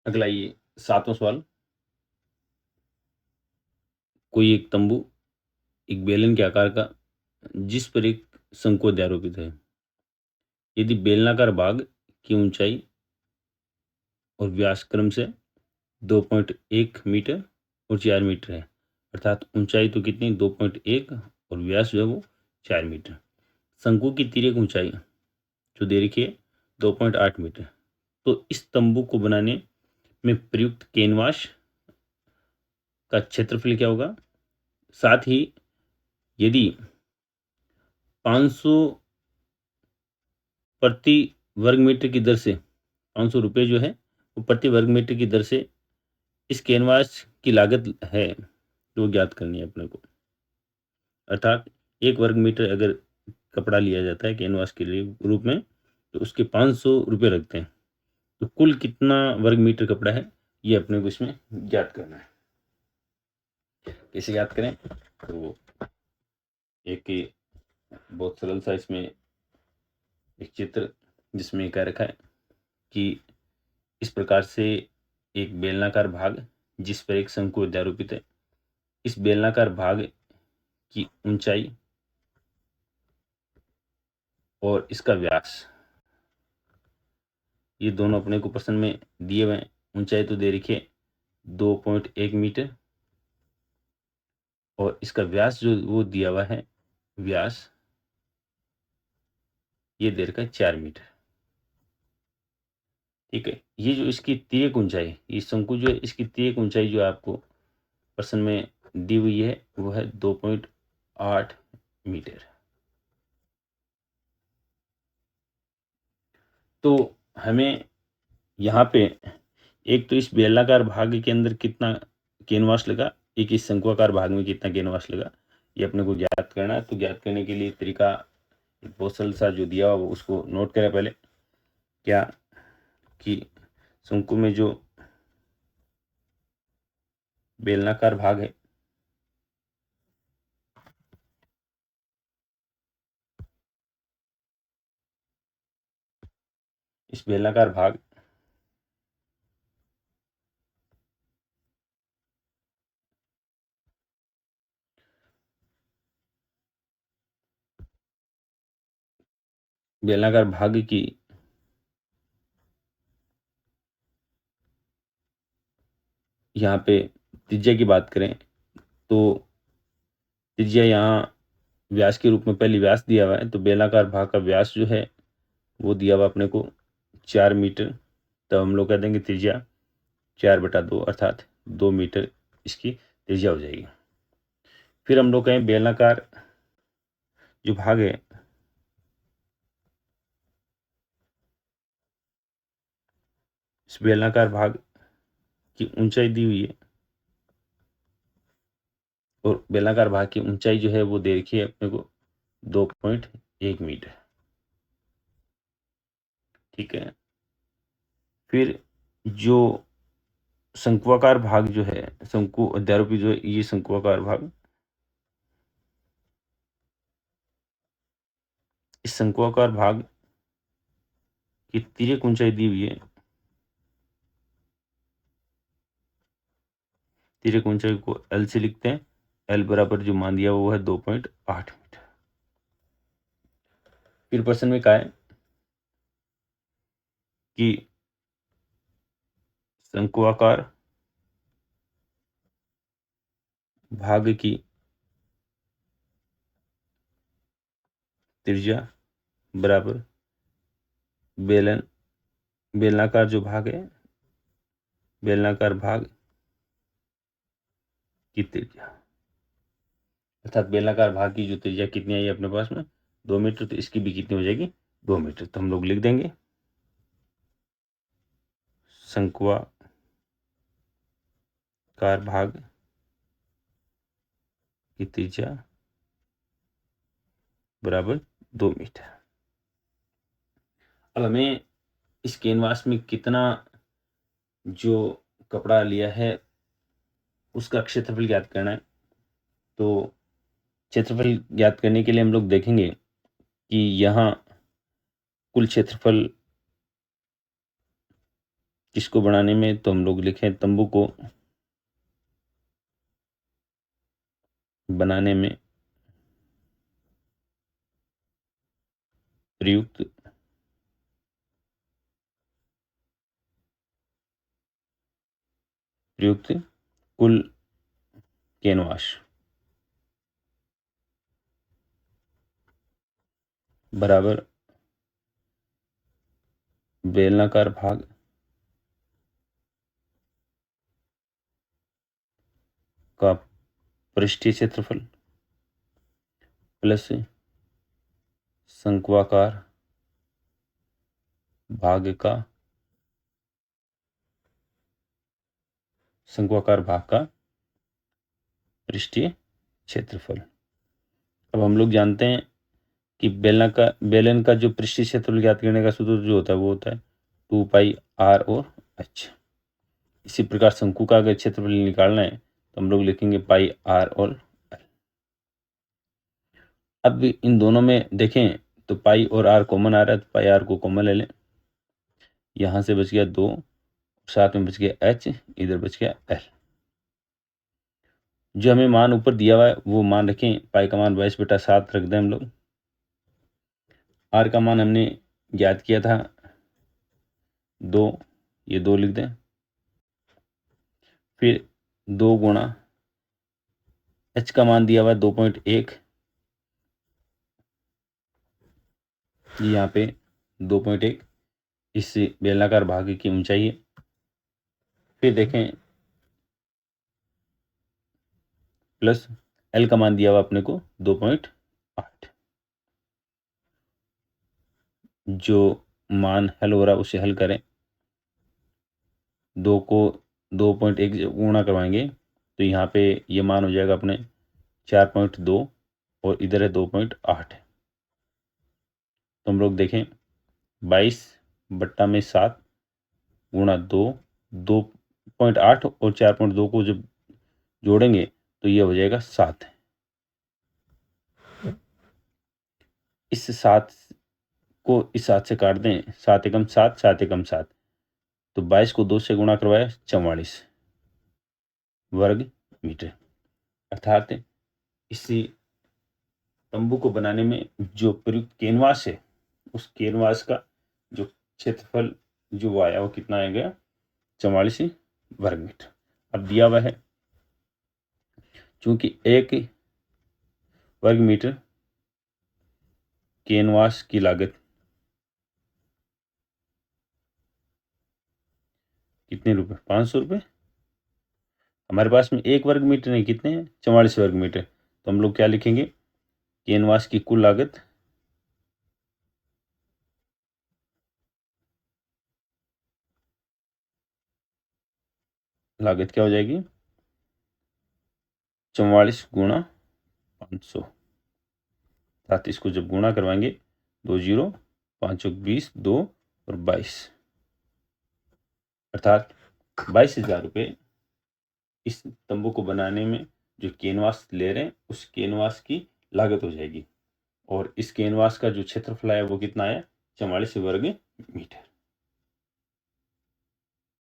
अगला ये 7वां सवाल। कोई एक तंबू एक बेलन के आकार का जिस पर एक शंकु अध्यारोपित है। यदि बेलनाकार भाग की ऊंचाई और व्यास क्रम से 2.1 मीटर और 4 मीटर है, अर्थात ऊंचाई तो कितनी 2.1 और व्यास जो है वो 4 मीटर। शंकु की तिर्यक ऊंचाई जो दे रखी है 2.8 मीटर। तो इस तंबू को बनाने में प्रयुक्त कैनवास का क्षेत्रफल क्या होगा। साथ ही यदि 500 प्रति वर्ग मीटर की दर से 500 रुपये जो है वो प्रति वर्ग मीटर की दर से इस कैनवास की लागत है जो ज्ञात करनी है अपने को। अर्थात 1 वर्ग मीटर अगर कपड़ा लिया जाता है कैनवास के लिए रूप में तो उसके 500 रुपये लगते हैं। तो कुल कितना वर्ग मीटर कपड़ा है ये अपने को इसमें ज्ञात करना है। कैसे ज्ञात करें तो एक बहुत सरल सा इसमें एक चित्र जिसमें कह रखा है कि इस प्रकार से एक बेलनाकार भाग जिस पर एक शंकु अध्यारोपित है। इस बेलनाकार भाग की ऊंचाई और इसका व्यास ये दोनों अपने को प्रश्न में दिए हुए हैं। ऊंचाई तो दे रखी है 2.1 मीटर और इसका व्यास जो वो दिया हुआ है व्यास ये दे रखा है 4 मीटर। ठीक है, ये जो इसकी तिर्यक ऊंचाई ये शंकु जो है इसकी तिर्यक ऊंचाई जो आपको प्रश्न में दी हुई है वो है 2.8 मीटर। तो हमें यहाँ पे एक तो इस बेलनाकार भाग के अंदर कितना कैनवास लगा, एक इस शंकुआकार भाग में कितना कैनवास लगा ये अपने को ज्ञात करना है। तो ज्ञात करने के लिए तरीका बहुत सरल सा जो दिया हुआ उसको नोट करें पहले। क्या कि शंकु में जो बेलनाकार भाग है इस बेलनाकार भाग बेलनाकार भाग की यहाँ पे त्रिज्या की बात करें तो त्रिज्या यहाँ व्यास के रूप में पहले व्यास दिया हुआ है। तो बेलनाकार भाग का व्यास जो है वो दिया हुआ अपने को 4 मीटर। तो हम लोग कह देंगे त्रिज्या 4/2 अर्थात 2 मीटर इसकी त्रिज्या हो जाएगी। फिर हम लोग कहें बेलनाकार जो भाग है इस बेलनाकार भाग की ऊंचाई दी हुई है और बेलनाकार भाग की ऊंचाई जो है वो दे रखी है अपने को 2.1 मीटर। ठीक है, फिर जो शंक्वाकार भाग जो है शंकु अध्यारोपी जो है ये शंक्वाकार भाग इस शंक्वाकार भाग की तिर्यक ऊंचाई दी हुई है। तिर्यक ऊंचाई को एल से लिखते हैं। एल बराबर जो मान दिया वो है 2.8 मीटर। फिर प्रश्न में कहा है कि शंक्वाकार भाग की त्रिज्या बराबर बेलन बेलनाकार जो भाग है बेलनाकार भाग की त्रिज्या अर्थात बेलनाकार भाग की जो त्रिज्या कितनी आई अपने पास में 2 मीटर। तो इसकी भी कितनी हो जाएगी 2 मीटर। तो हम लोग लिख देंगे शंक्वाकार भाग की त्रिज्या बराबर 2 मीटर। अब हमें इस कैनवास में कितना जो कपड़ा लिया है उसका क्षेत्रफल ज्ञात करना है। तो क्षेत्रफल ज्ञात करने के लिए हम लोग देखेंगे कि यहाँ कुल क्षेत्रफल किसको बनाने में, तो हम लोग लिखें तंबू को बनाने में प्रयुक्त कुल कैनवास बराबर बेलनाकार भाग का पृष्ठीय क्षेत्रफल प्लस शंक्वाकार भाग का पृष्ठीय क्षेत्रफल। अब हम लोग जानते हैं कि बेलन का जो पृष्ठीय क्षेत्रफल ज्ञात करने का सूत्र जो होता है वो होता है 2 पाई आर और एच। इसी प्रकार शंकु का अगर क्षेत्रफल निकालना है तो हम लोग लिखेंगे पाई आर और एल। अब इन दोनों में देखें तो पाई और आर कॉमन आ रहा है, तो पाई आर को कॉमन ले लें। यहां से बच गया 2, साथ में बच गया एच, इधर बच गया एल। जो हमें मान ऊपर दिया हुआ है वो मान रखें, पाई का मान 22/7 रख दें हम लोग। आर का मान हमने ज्ञात किया था 2, ये 2 लिख दें। फिर 2 गुणा एच का मान दिया हुआ है 2.1, यहाँ पे 2.1 इस बेलनाकार भाग की ऊंचाई है। फिर देखें प्लस एल का मान दिया हुआ अपने को 2.8। जो मान हल हो रहा है उसे हल करें। 2 को 2.1 से गुणा करवाएंगे तो यहाँ पे ये मान हो जाएगा अपने 4.2 और इधर है 2.8। तो हम लोग देखें 22/7 गुणा 2, 2.8 और 4.2 को जब जोड़ेंगे तो ये हो जाएगा 7। इस 7 को इस 7 से काट दें, 7 एकम 7, 7 एकम 7, तो 22 को 2 से गुणा करवाया 44 वर्ग मीटर। अर्थात इसी तंबू को बनाने में जो प्रयुक्त कैनवास है उस कैनवास का जो क्षेत्रफल जो वो आया वो कितना आएगा 44 वर्ग मीटर। अब दिया हुआ है चूंकि 1 वर्ग मीटर कैनवास की लागत कितने रुपए, 500 रुपये। हमारे पास में 1 वर्ग मीटर नहीं, कितने हैं 44 वर्ग मीटर। तो हम लोग क्या लिखेंगे, कैनवास की कुल लागत क्या हो जाएगी 44 गुणा 500। साथ इसको जब गुणा करवाएंगे 2 0, 5 20, 2 और 22, अर्थात 22,000 रुपये इस तंबू को बनाने में जो कैनवास ले रहे हैं उस कैनवास की लागत हो जाएगी। और इस कैनवास का जो क्षेत्रफल है वो कितना है 44 वर्ग मीटर।